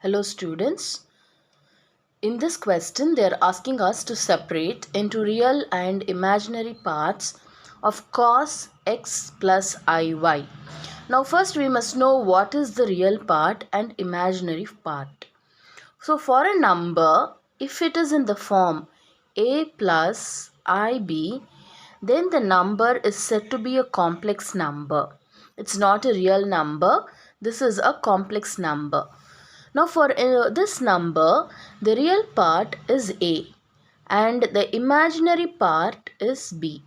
Hello students. In this question they are asking us to separate into real and imaginary parts of cos x plus iy. Now first we must know what is the real part and imaginary part. So for a number, if it is in the form a plus ib, then the number is said to be a complex number. It's not a real number. This is a complex number. Now for this number, the real part is A and the imaginary part is B.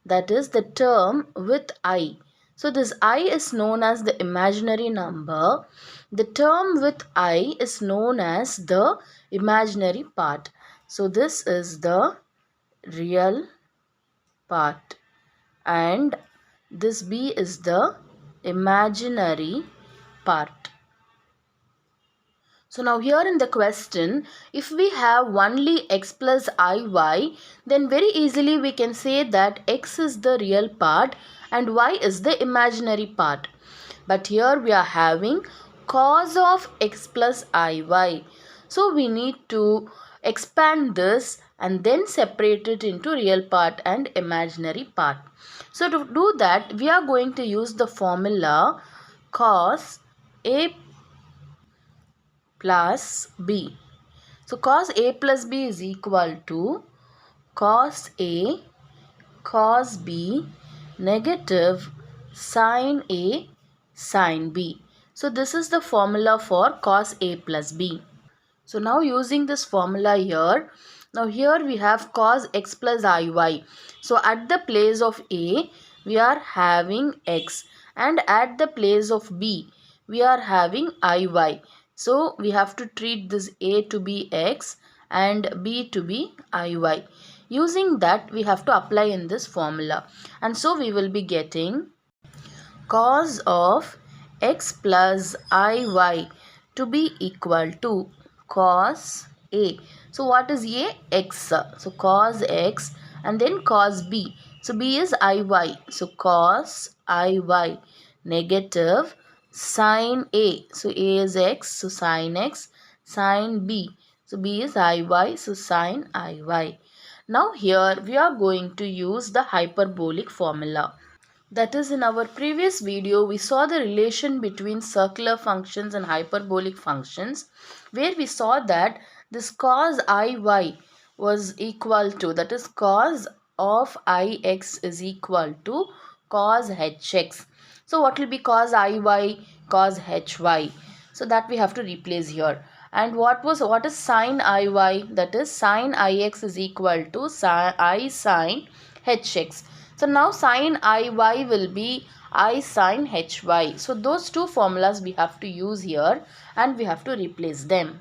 That is the term with I. So this I is known as the imaginary number. The term with I is known as the imaginary part. So this is the real part and this B is the imaginary part. So now here in the question, if we have only x plus iy, then very easily we can say that x is the real part and y is the imaginary part. But here we are having cos of x plus iy. So we need to expand this and then separate it into real part and imaginary part. So to do that, we are going to use the formula cos a plus b. So cos a plus b is equal to cos a cos b negative sin a sin b. So this is the formula for cos a plus b. So now using this formula here, now here we have cos x plus iy. So at the place of a we are having x and at the place of b we are having iy. So we have to treat this a to be x and b to be iy. Using that we have to apply in this formula. And so we will be getting cos of x plus iy to be equal to cos a. So what is a? X. So cos x and then cos b. So b is iy. So cos iy negative sin a. So a is x. So sin x. Sin b. So b is iy. So sin iy. Now here we are going to use the hyperbolic formula. That is, in our previous video we saw the relation between circular functions and hyperbolic functions, where we saw that this cos iy was equal to, that is cos of ix is equal to cos hx. So what will be cos iy? Cos hy. So that we have to replace here. And what is sin iy? That is sin ix is equal to I sin hx. So now sin iy will be I sin hy. So those two formulas we have to use here and we have to replace them.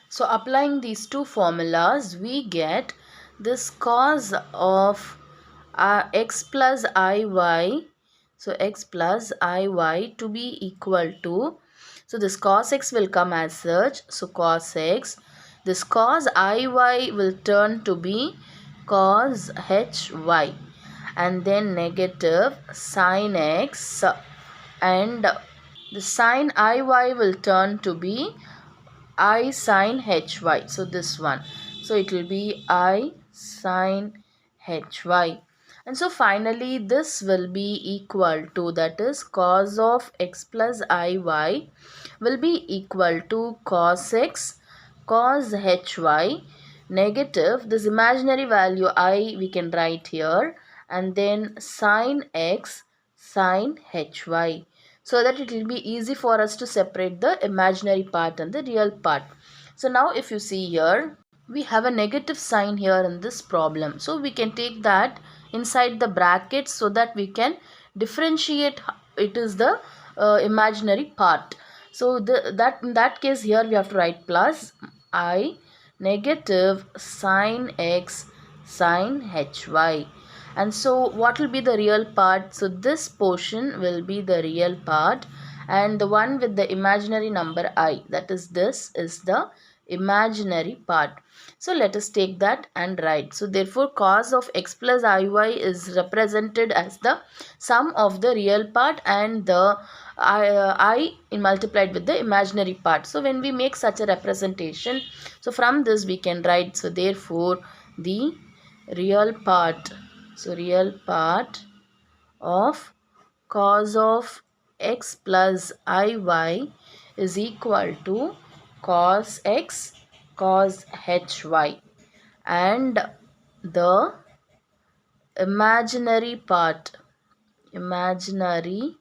So applying these two formulas we get this cos of x plus iy. So x plus iy to be equal to, so this cos x will come as such. So cos x. This cos iy will turn to be cos hy. And then negative sin x and the sin iy will turn to be I sin hy. So this one. So it will be I sin hy. And so finally this will be equal to, that is cos of x plus iy will be equal to cos x cos hy negative this imaginary value I we can write here and then sin x sin hy, so that it will be easy for us to separate the imaginary part and the real part. So now if you see here, we have a negative sign here in this problem. So we can take that inside the brackets so that we can differentiate it is the imaginary part. So in that case here we have to write plus I negative sin x sin hy. And so what will be the real part? So this portion will be the real part and the one with the imaginary number I, that is this is the imaginary part. So let us take that and write. So therefore cos of x plus iy is represented as the sum of the real part and the I multiplied with the imaginary part. So when we make such a representation, so from this we can write, so therefore the real part, so real part of cos of x plus iy is equal to cos x cos hy, and the imaginary part, imaginary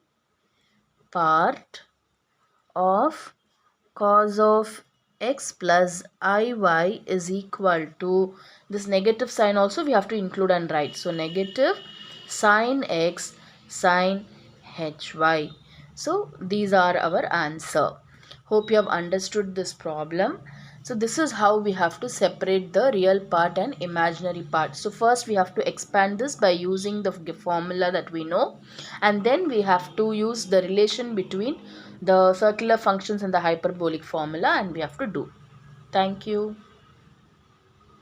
part of cos of x plus iy is equal to, this negative sign also we have to include and write, so negative sin x sin hy. So these are our answer. Hope you have understood this problem. So this is how we have to separate the real part and imaginary part. So first we have to expand this by using the formula that we know, and then we have to use the relation between the circular functions and the hyperbolic formula, and we have to do. Thank you.